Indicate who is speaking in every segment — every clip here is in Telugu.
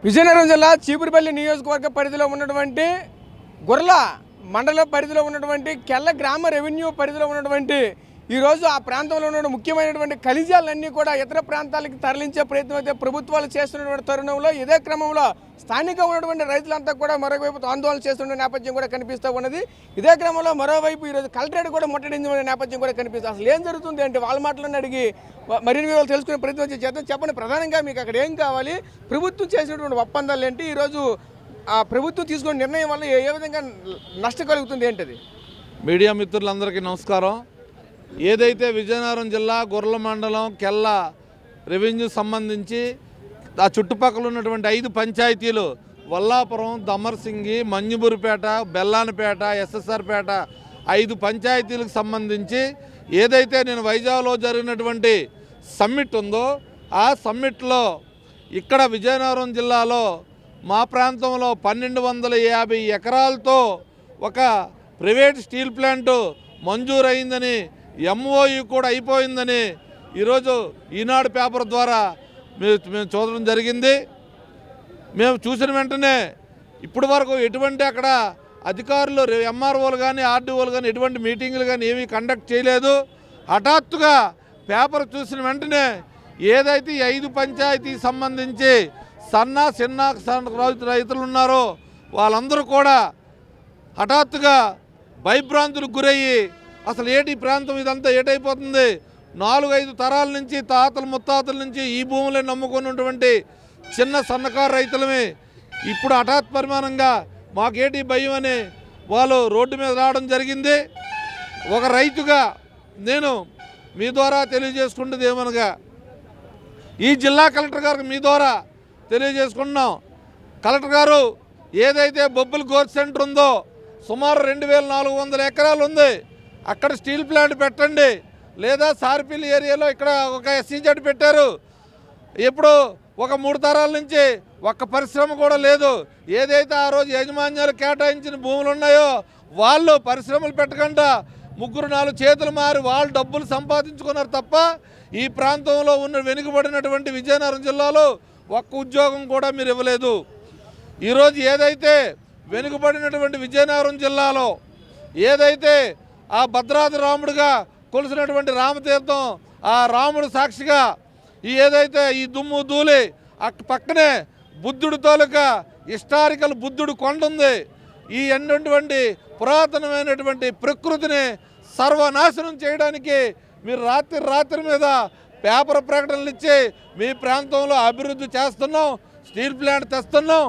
Speaker 1: విజయనగరం జిల్లా చీపురుపల్లి నియోజకవర్గ పరిధిలో ఉన్నటువంటి గుర్ల మండల పరిధిలో ఉన్నటువంటి కెల్ల గ్రామ రెవెన్యూ పరిధిలో ఉన్నటువంటి ఈరోజు ఆ ప్రాంతంలో ఉన్న ముఖ్యమైనటువంటి ఖనిజాలన్నీ కూడా ఇతర ప్రాంతాలకు తరలించే ప్రయత్నం అయితే ప్రభుత్వాలు చేస్తున్నటువంటి తరుణంలో ఇదే క్రమంలో స్థానికంగా ఉన్నటువంటి రైతులంతా కూడా మరోవైపు ఆందోళన చేస్తున్న నేపథ్యం కూడా కనిపిస్తూ ఉన్నది. ఇదే క్రమంలో మరోవైపు ఈరోజు కలెక్టరేట్ కూడా ముట్టడించిన నేపథ్యం కూడా కనిపిస్తుంది. అసలు ఏం జరుగుతుంది అంటే వాళ్ళ మాటలను అడిగి మరిన్ని వివరాలు తెలుసుకునే ప్రయత్నం చేద్దాం. చెప్పండి, ప్రధానంగా మీకు అక్కడ ఏం కావాలి, ప్రభుత్వం చేసినటువంటి ఒప్పందాలు ఏంటి, ఈరోజు ఆ ప్రభుత్వం తీసుకున్న నిర్ణయం వల్ల ఏ విధంగా నష్టం కలుగుతుంది ఏంటది?
Speaker 2: మీడియా మిత్రులందరికీ నమస్కారం. ఏదైతే విజయనగరం జిల్లా గుర్ల మండలం కెల్ల రెవెన్యూ సంబంధించి ఆ చుట్టుపక్కల ఉన్నటువంటి 5 పంచాయతీలు వల్లాపురం, దమ్మర్సింగి, మన్యుబురిపేట, బెల్లానపేట, ఎస్ఎస్ఆర్పేట 5 పంచాయతీలకు సంబంధించి ఏదైతే నేను వైజాగ్లో జరిగినటువంటి సమ్మిట్ ఉందో ఆ సమ్మిట్లో ఇక్కడ విజయనగరం జిల్లాలో మా ప్రాంతంలో 1250 ఎకరాలతో ఒక ప్రైవేట్ స్టీల్ ప్లాంటు మంజూరైందని, ఎంఓయు కూడా అయిపోయిందని ఈరోజు ఈనాడు పేపర్ ద్వారా మేము చూడడం జరిగింది. మేము చూసిన వెంటనే ఇప్పటి వరకు ఎటువంటి అక్కడ అధికారులు ఎంఆర్ఓలు కానీ ఆర్డీఓలు కానీ ఎటువంటి మీటింగులు కానీ ఏమీ కండక్ట్ చేయలేదు. హఠాత్తుగా పేపర్ చూసిన వెంటనే ఏదైతే 5 పంచాయతీకి సంబంధించి చిన్న రైతులు ఉన్నారో వాళ్ళందరూ కూడా హఠాత్తుగా భయభ్రాంతులకు గురయ్యి అసలు ఏటి ప్రాంతం ఇదంతా ఏటైపోతుంది, 4-5 తరాల నుంచి తాతలు ముత్తాతల నుంచి ఈ భూములే నమ్ముకున్నటువంటి చిన్న సన్నకారు రైతులమే ఇప్పుడు హఠాత్ పరిమాణంగా మాకేటి భయం అని వాళ్ళు రోడ్డు మీద రావడం జరిగింది. ఒక రైతుగా నేను మీ ద్వారా తెలియజేసుకుంటుంది ఏమనగా ఈ జిల్లా కలెక్టర్ గారికి మీ ద్వారా తెలియజేసుకుంటున్నాం. కలెక్టర్ గారు ఏదైతే బొబ్బుల గ్రోత్ సెంటర్ ఉందో సుమారు 2400 ఎకరాలు ఉంది, అక్కడ స్టీల్ ప్లాంట్ పెట్టండి. లేదా సార్పిల్ ఏరియాలో ఇక్కడ ఒక ఎస్సీజెడ్ పెట్టారు, ఇప్పుడు ఒక 3 తరాల నుంచి ఒక్క పరిశ్రమ కూడా లేదు. ఏదైతే ఆ రోజు యాజమాన్యాలు కేటాయించిన భూములు ఉన్నాయో వాళ్ళు పరిశ్రమలు పెట్టకుండా 3-4 చేతులు మారి వాళ్ళు డబ్బులు సంపాదించుకున్నారు తప్ప ఈ ప్రాంతంలో ఉన్న వెనుకబడినటువంటి విజయనగరం జిల్లాలో ఒక్క ఉద్యోగం కూడా మీరు ఇవ్వలేదు. ఈరోజు ఏదైతే వెనుకబడినటువంటి విజయనగరం జిల్లాలో ఏదైతే ఆ భద్రాద్రి రాముడుగా కొలిసినటువంటి రామతీర్థం ఆ రాముడు సాక్షిగా ఏదైతే ఈ దుమ్ము ధూళి పక్కనే బుద్ధుడు తాలూకా హిస్టారికల్ బుద్ధుడు కొండ ఉంది. ఈ అన్నటువంటి పురాతనమైనటువంటి ప్రకృతిని సర్వనాశనం చేయడానికి మీరు రాత్రి మీద పేపర్ ప్రకటనలు ఇచ్చి మీ ప్రాంతంలో అభివృద్ధి చేస్తున్నాం, స్టీల్ ప్లాంట్ తెస్తున్నాం,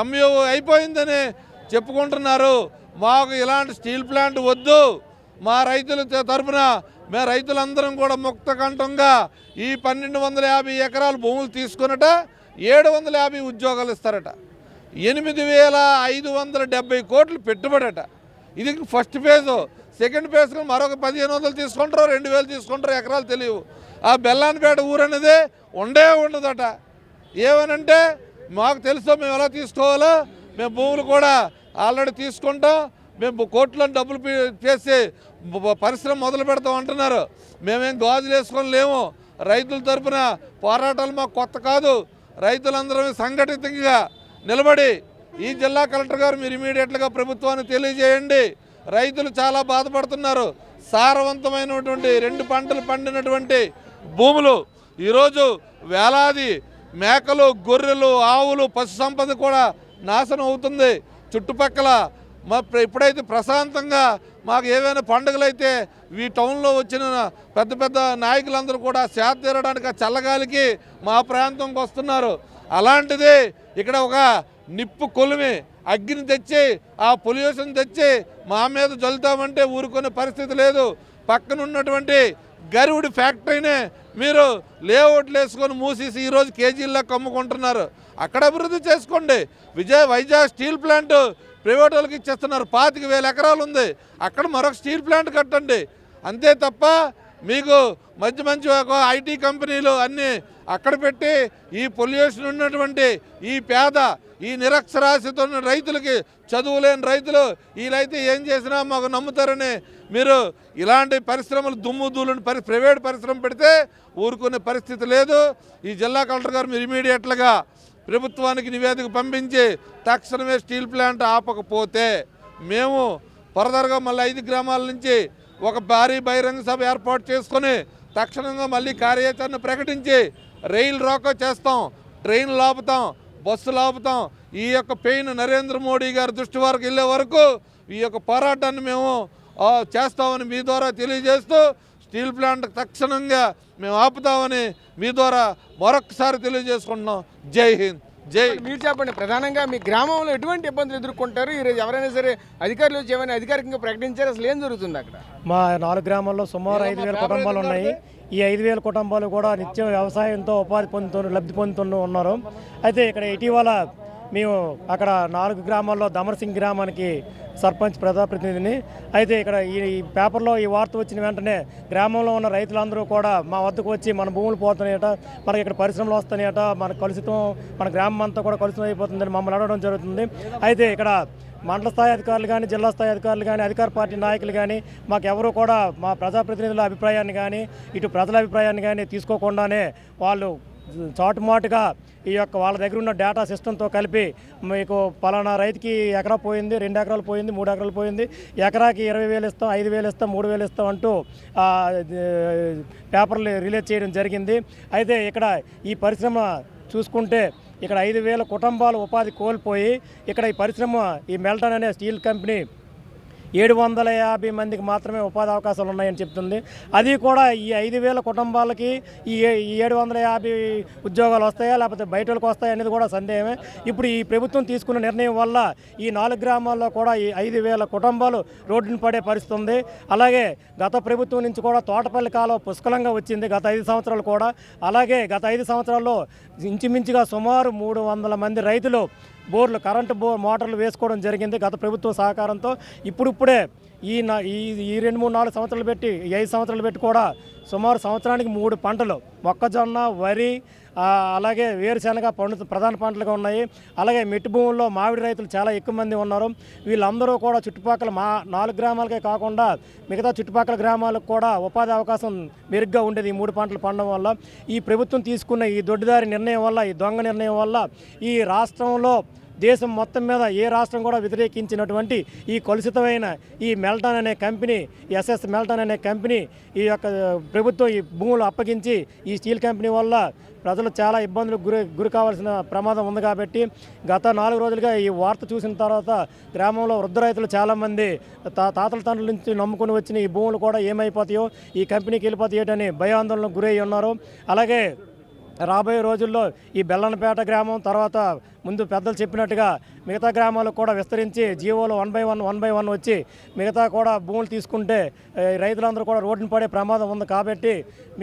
Speaker 2: ఎంయూ అయిపోయిందని చెప్పుకుంటున్నారు. మాకు ఇలాంటి స్టీల్ ప్లాంట్ వద్దు. మా రైతుల తరఫున మేము రైతులందరం కూడా ముక్తకంఠంగా ఈ 1250 ఎకరాల భూములు తీసుకున్నట 750 ఉద్యోగాలు ఇస్తారట, 8570 కోట్లు పెట్టుబడట. ఇది ఫస్ట్ ఫేజు. సెకండ్ ఫేజ్కి మరొక 1500 తీసుకుంటారు, 2000 తీసుకుంటారు, ఎకరాలు తెలియవు. ఆ బెల్లానపేట ఊరు అనేది ఉండదట. ఏమనంటే మాకు తెలుసు మేము ఎలా తీసుకోవాలో, మేము భూములు కూడా ఆల్రెడీ తీసుకుంటాం, మేము కోట్లను డబ్బులు చేసి పరిశ్రమ మొదలు పెడతాం అంటున్నారు. మేమేం గాజులు వేసుకొని లేము. రైతుల తరఫున పోరాటాలు మాకు కొత్త కాదు. రైతులందరం సంఘటితంగా నిలబడి ఈ జిల్లా కలెక్టర్ గారు మీరు ఇమీడియట్గా ప్రభుత్వాన్ని తెలియజేయండి. రైతులు చాలా బాధపడుతున్నారు. సారవంతమైనటువంటి 2 పంటలు పండినటువంటి భూములు ఈరోజు వేలాది మేకలు, గొర్రెలు, ఆవులు, పశు సంపద కూడా నాశనం అవుతుంది. చుట్టుపక్కల ఇప్పుడైతే ప్రశాంతంగా మాకు ఏవైనా పండుగలు అయితే ఈ టౌన్లో వచ్చిన పెద్ద నాయకులందరూ కూడా సేద తీరడానికి ఆ చల్లగాలికి మా ప్రాంతంకి వస్తున్నారు. అలాంటిది ఇక్కడ ఒక నిప్పు కొలిమి అగ్ని తెచ్చి ఆ పొల్యూషన్ తెచ్చి మా మీద జల్లుతామంటే ఊరుకునే పరిస్థితి లేదు. పక్కనున్నటువంటి గరువుడి ఫ్యాక్టరీనే మీరు లేఅవుట్లు వేసుకొని మూసేసి ఈరోజు కేజీల్లో కమ్ముకుంటున్నారు. అక్కడ అభివృద్ధి చేసుకోండి. వైజాగ్ స్టీల్ ప్లాంట్ ప్రైవేట్ వాళ్ళకి ఇచ్చేస్తున్నారు. 25,000 ఎకరాలు ఉంది, అక్కడ మరొక స్టీల్ ప్లాంట్ కట్టండి. అంతే తప్ప మీకు మంచి ఐటీ కంపెనీలు అన్నీ అక్కడ పెట్టి ఈ పొల్యూషన్ ఉన్నటువంటి ఈ పేద ఈ నిరక్షరాస్యత ఉన్న రైతులకి, చదువులేని రైతులు వీళ్ళైతే ఏం చేసినా మాకు నమ్ముతారని మీరు ఇలాంటి పరిశ్రమలు దుమ్ము ధూళిని ప్రైవేట్ పరిశ్రమ పెడితే ఊరుకునే పరిస్థితి లేదు. ఈ జిల్లా కలెక్టర్ గారు మీరు ఇమీడియట్గా ప్రభుత్వానికి నివేదిక పంపించి తక్షణమే స్టీల్ ప్లాంట్ ఆపకపోతే మేము ఫర్దర్గా మళ్ళీ 5 గ్రామాల నుంచి ఒక భారీ బహిరంగ సభ ఏర్పాటు చేసుకొని తక్షణంగా మళ్ళీ కార్యాచరణ ప్రకటించి రైలు రోకో చేస్తాం, ట్రైన్లు ఆపుతాం, బస్సులు ఆపుతాం. ఈ యొక్క పెయిన్ నరేంద్ర మోడీ గారి దృష్టి వరకు వెళ్ళే వరకు ఈ యొక్క పోరాటాన్ని మేము చేస్తామని మీ ద్వారా తెలియజేస్తూ స్టీల్ ప్లాంట్ తక్షణంగా మేము ఆపుతామని మీ ద్వారా మరొకసారి తెలియజేసుకుంటున్నాం. జై హింద్, జై.
Speaker 1: మీరు చెప్పండి, ప్రధానంగా మీ గ్రామంలో ఎటువంటి ఇబ్బందులు ఎదుర్కొంటారు? ఈరోజు ఎవరైనా సరే అధికారులు వచ్చి ఏమైనా అధికారికంగా ప్రకటించారు, అసలు ఏం జరుగుతుంది అక్కడ?
Speaker 3: మా 4 గ్రామాల్లో సుమారు 5,000 కుటుంబాలు ఉన్నాయి. ఈ 5,000 కుటుంబాలు కూడా నిత్యం వ్యవసాయంతో ఉపాధి లబ్ధి పొందుతూ ఉన్నారు. అయితే ఇక్కడ ఇటీవల మేము అక్కడ 4 గ్రామాల్లో దమర్సింగ్ గ్రామానికి సర్పంచ్ ప్రజాప్రతినిధిని. అయితే ఇక్కడ ఈ పేపర్లో ఈ వార్త వచ్చిన వెంటనే గ్రామంలో ఉన్న రైతులందరూ కూడా మా వద్దకు వచ్చి మన భూములు పోతున్నాయట, మనకి ఇక్కడ పరిశ్రమలు వస్తున్నాయట, మన కలుషితం మన గ్రామం అంతా కూడా కలుషితం అయిపోతుందని మమ్మల్ని అడగడం జరుగుతుంది. అయితే ఇక్కడ మండల స్థాయి అధికారులు కానీ, జిల్లా స్థాయి అధికారులు కానీ, అధికార పార్టీ నాయకులు కానీ మాకు ఎవరు కూడా మా ప్రజాప్రతినిధుల అభిప్రాయాన్ని కానీ, ఇటు ప్రజల అభిప్రాయాన్ని కానీ తీసుకోకుండానే వాళ్ళు చాటుమాటుగా ఈ యొక్క వాళ్ళ దగ్గర ఉన్న డేటా సిస్టంతో కలిపి మీకు పలానా రైతుకి ఎకరా పోయింది, 2 ఎకరాలు పోయింది, 3 ఎకరాలు పోయింది, ఎకరాకి 20,000 ఇస్తాం, 5,000 ఇస్తాం, 3,000 ఇస్తాం అంటూ పేపర్లు రిలీజ్ చేయడం జరిగింది. అయితే ఇక్కడ ఈ పరిశ్రమ చూసుకుంటే ఇక్కడ 5,000 కుటుంబాలు ఉపాధి కోల్పోయి ఇక్కడ ఈ పరిశ్రమ ఈ మెల్టన్ అనే స్టీల్ కంపెనీ 750 మందికి మాత్రమే ఉపాధి అవకాశాలు ఉన్నాయని చెప్తుంది. అది కూడా ఈ 5,000 కుటుంబాలకి ఈ 750 ఉద్యోగాలు వస్తాయా లేకపోతే బయట వాళ్ళకి వస్తాయా అనేది కూడా సందేహమే. ఇప్పుడు ఈ ప్రభుత్వం తీసుకున్న నిర్ణయం వల్ల ఈ 4 గ్రామాల్లో కూడా ఈ 5,000 కుటుంబాలు రోడ్డున పడే పరిస్థితి ఉంది. అలాగే గత ప్రభుత్వం నుంచి కూడా తోటపల్లి కాలువ పుష్కలంగా వచ్చింది గత 5 సంవత్సరాలు కూడా. అలాగే గత 5 సంవత్సరాల్లో ఇంచుమించుగా సుమారు 300 మంది రైతులు బోర్లు కరెంటు మోటార్లు వేసుకోవడం జరిగింది గత ప్రభుత్వ సహకారంతో. ఇప్పుడిప్పుడే ఈ 2-3-4 సంవత్సరాలు పెట్టి 5 సంవత్సరాలు పెట్టి కూడా సుమారు సంవత్సరానికి 3 పంటలు మొక్కజొన్న, వరి, అలాగే వేరుశెనగ ప్రధాన పంటలుగా ఉన్నాయి. అలాగే మెట్టు భూముల్లో మామిడి రైతులు చాలా ఎక్కువ మంది ఉన్నారు. వీళ్ళందరూ కూడా చుట్టుపక్కల మా 4 గ్రామాలకే కాకుండా మిగతా చుట్టుపక్కల గ్రామాలకు కూడా ఉపాధి అవకాశం మెరుగ్గా ఉండేది ఈ 3 పంటలు పండడం వల్ల. ఈ ప్రభుత్వం తీసుకున్న ఈ దొడ్డిదారి నిర్ణయం వల్ల, ఈ దొంగ నిర్ణయం వల్ల ఈ రాష్ట్రంలో దేశం మొత్తం మీద ఏ రాష్ట్రం కూడా వ్యతిరేకించినటువంటి ఈ కలుషితమైన ఈ మెల్టన్ అనే కంపెనీ, ఎస్ఎస్ మెల్టన్ అనే కంపెనీ ఈ యొక్క ప్రభుత్వం ఈ భూములు అప్పగించి ఈ స్టీల్ కంపెనీ వల్ల ప్రజలు చాలా ఇబ్బందులకు గురి కావాల్సిన ప్రమాదం ఉంది. కాబట్టి గత 4 రోజులుగా ఈ వార్త చూసిన తర్వాత గ్రామంలో వృద్ధ రైతులు చాలామంది తాతల తండ్రుల నుంచి నమ్ముకుని వచ్చిన ఈ భూములు కూడా ఏమైపోతాయో, ఈ కంపెనీకి వెళ్ళిపోతాయని భయాందోళనకు గురై ఉన్నారు. అలాగే రాబోయే రోజుల్లో ఈ బెల్లనపేట గ్రామం తర్వాత ముందు పెద్దలు చెప్పినట్టుగా మిగతా గ్రామాలకు కూడా విస్తరించి జీవోలు 1 by 1 వచ్చి మిగతా కూడా భూములు తీసుకుంటే రైతులందరూ కూడా రోడ్డున పడే ప్రమాదం ఉంది. కాబట్టి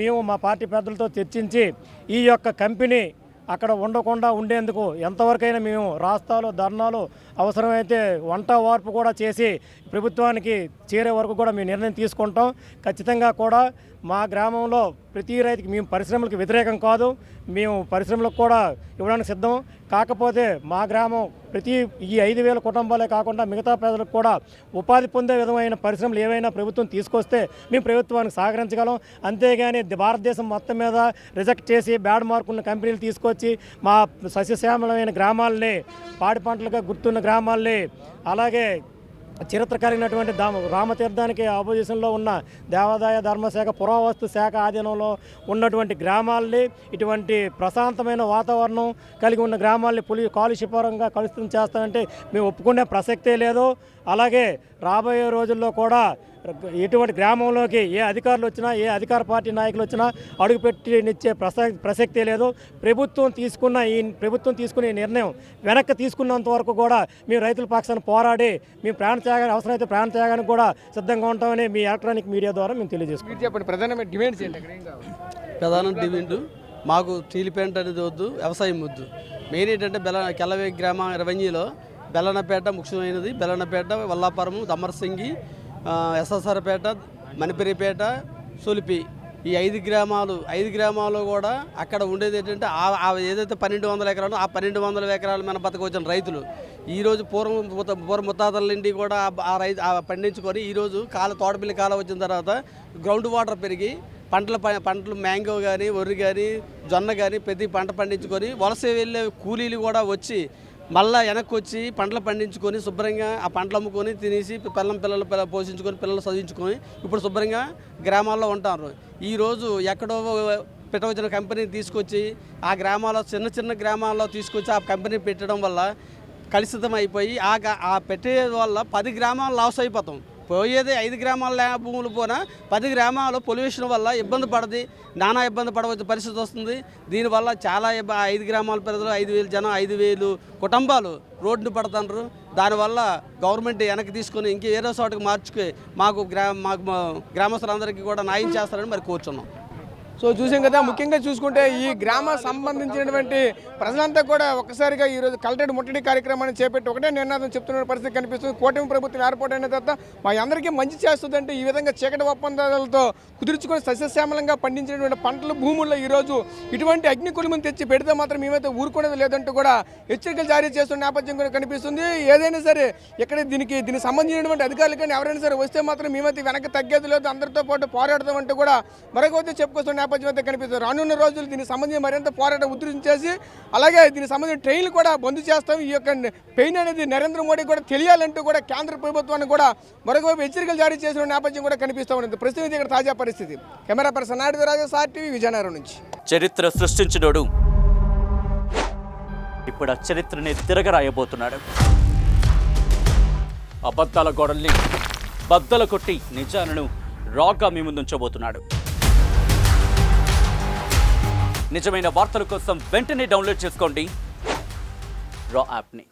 Speaker 3: మేము మా పార్టీ పెద్దలతో చర్చించి ఈ యొక్క కంపెనీ అక్కడ ఉండకుండా ఉండేందుకు ఎంతవరకైనా మేము రాస్తాలు, ధర్నాలు, అవసరమైతే వంట వార్పు కూడా చేసి ప్రభుత్వానికి చేరే వరకు కూడా మేము నిర్ణయం తీసుకుంటాం. ఖచ్చితంగా కూడా మా గ్రామంలో ప్రతి రైతుకి మేము పరిశ్రమలకు వ్యతిరేకం కాదు, మేము పరిశ్రమలకు కూడా ఇవ్వడానికి సిద్ధం. కాకపోతే మా గ్రామం ప్రతి ఈ 5,000 కుటుంబాలే కాకుండా మిగతా ప్రజలకు కూడా ఉపాధి పొందే విధమైన పరిశ్రమలు ఏవైనా ప్రభుత్వం తీసుకొస్తే మేము ప్రభుత్వానికి సహకరించగలం. అంతేగాని భారతదేశం మొత్తం మీద రిజెక్ట్ చేసి బ్యాడ్ మార్కున్న కంపెనీలు తీసుకొచ్చి మా సస్యశ్యామలమైన గ్రామాలని, పాడి పంటలుగా గుర్తున్న గ్రామాలని, అలాగే చరిత్ర కలిగినటువంటి రామతీర్థానికి ఆపోజిషన్లో ఉన్న దేవాదాయ ధర్మశాఖ, పురావస్తు శాఖ ఆధీనంలో ఉన్నటువంటి గ్రామాల్ని, ఇటువంటి ప్రశాంతమైన వాతావరణం కలిగి ఉన్న గ్రామాల్ని కాలుష్యపరంగా కలుషితం చేస్తామంటే మేము ఒప్పుకునే ప్రసక్తే లేదు. అలాగే రాబోయే రోజుల్లో కూడా ఎటువంటి గ్రామంలోకి ఏ అధికారులు వచ్చినా, ఏ అధికార పార్టీ నాయకులు వచ్చినా అడుగుపెట్టినిచ్చే ప్రసక్తే లేదు. ప్రభుత్వం తీసుకునే నిర్ణయం వెనక్కి తీసుకున్నంత వరకు కూడా మేము రైతుల పక్షాన పోరాడి మేము అవసరమైతే ప్రాణ త్యాగానికి కూడా సిద్ధంగా ఉంటామని మీ ఎలక్ట్రానిక్ మీడియా ద్వారా మేము తెలియజేసుకుంటాం.
Speaker 1: చెప్పండి, ప్రధానమైన డిమాండ్స్ ఏంటి?
Speaker 4: ప్రధాన డిమాండ్ మాకు స్టీల్ ప్లాంట్ అనేది వద్దు, వ్యవసాయం వద్దు. మెయిన్ ఏంటంటే కెల్లవే గ్రామ రెవెన్యూలో బెల్లనపేట ముఖ్యమైనది. బెల్లనపేట, వల్లాపురం, దమర్సింగి, ఎస్ఎస్ఆర్పేట, మణిపరిపేట, సొలిపి, ఈ 5 గ్రామాలు కూడా అక్కడ ఉండేది ఏంటంటే ఏదైతే 1,200 ఎకరాలు, ఆ 1,200 ఎకరాల మీద బతకొచ్చిన రైతులు ఈరోజు పూర్వ ముత్తాతల నుండి కూడా పండించుకొని ఈరోజు తోటపల్లి కాలం వచ్చిన తర్వాత గ్రౌండ్ వాటర్ పెరిగి పంటలు మ్యాంగో కానీ వరి కానీ జొన్న కానీ ప్రతి పంట పండించుకొని వలస వెళ్ళే కూలీలు కూడా వచ్చి మళ్ళీ వెనక్కి వచ్చి పంటలు పండించుకొని శుభ్రంగా ఆ పంటలు అమ్ముకొని తినేసి పిల్లలు పోషించుకొని పిల్లలు చదివించుకొని ఇప్పుడు శుభ్రంగా గ్రామాల్లో ఉంటారు. ఈరోజు ఎక్కడో పెట్టవచ్చిన కంపెనీని తీసుకొచ్చి ఆ గ్రామాల్లో చిన్న గ్రామాల్లో తీసుకొచ్చి ఆ కంపెనీ పెట్టడం వల్ల కలుషితం అయిపోయి ఆ పెట్టే వల్ల 10 గ్రామాలు లాస్ అయిపోతాం. పోయేది 5 గ్రామాల భూములు పోనా 10 గ్రామాలు పొల్యూషన్ వల్ల ఇబ్బంది నానా ఇబ్బంది పడవలసిన పరిస్థితి వస్తుంది. దీనివల్ల చాలా 5 గ్రామాల ప్రజలు 5,000 జనం 5,000 కుటుంబాలు రోడ్డు పడుతున్నారు. దానివల్ల గవర్నమెంట్ వెనక్కి తీసుకొని ఇంక వేరే చోటకి మార్చుకు మాకు గ్రామస్తులందరికీ కూడా న్యాయం చేస్తారని మరి కోరుచున్నాం.
Speaker 1: సో చూసాం కదా, ముఖ్యంగా చూసుకుంటే ఈ గ్రామ సంబంధించినటువంటి ప్రజలంతా కూడా ఒక్కసారిగా ఈరోజు కలెక్టరేట్ ముట్టడి కార్యక్రమాన్ని చేపట్టి ఒకటే నినాదం చెప్తున్న పరిస్థితి కనిపిస్తుంది. కూటమి ప్రభుత్వం ఏర్పాటైన తర్వాత మా అందరికీ మంచి చేస్తుందంటే ఈ విధంగా చీకటి ఒప్పందాలతో కుదుర్చుకొని సస్యశ్యామలంగా పండించినటువంటి పంటల భూముల్లో ఈరోజు ఇటువంటి అగ్నికులమును తెచ్చి పెడితే మాత్రం మేమైతే ఊరుకునేది లేదంటూ కూడా హెచ్చరికలు జారీ చేస్తున్న నేపథ్యం కూడా కనిపిస్తుంది. ఏదైనా సరే ఇక్కడ దీనికి సంబంధించినటువంటి అధికారులు కానీ ఎవరైనా సరే వస్తే మాత్రం మేమైతే వెనక్కి తగ్గేది లేదు, అందరితో పాటు పోరాడతామంటూ కూడా మరొకైతే చెప్పుకొస్తున్న నేపథ్యం అయితే కనిపిస్తుంది. రానున్న రోజులు దీనికి సంబంధించి మరింత పోరాటం ఉధృతం చేసి అలాగే దీనికి సంబంధించిన ట్రైన్లు కూడా బంద్ చేస్తాం. ఈ యొక్క పెయిన్ అనేది నరేంద్ర మోడీ కూడా తెలియాలంటూ కూడా కేంద్ర ప్రభుత్వాన్ని కూడా మరొకవైపు హెచ్చరికలు జారీ చేసిన నేపథ్యం కూడా కనిపిస్తూ ఉంది. ప్రస్తుతం ఇక్కడ తాజా పరిస్థితి. కెమెరా పర్సన్ నాయుడు రాజా, సార్-టీవీ, విజయనగరం నుంచి.
Speaker 5: చరిత్ర సృష్టించినోడు ఇప్పుడు ఆ చరిత్రని తిరగరాయబోతున్నాడు. అబద్ధాల గోడల్ని బద్దలు కొట్టి నిజాలను రాగా మీ ముందుంచబోతున్నాడు. నిజమైన వార్తల కోసం వెంటనే డౌన్లోడ్ చేసుకోండి రా యాప్ని.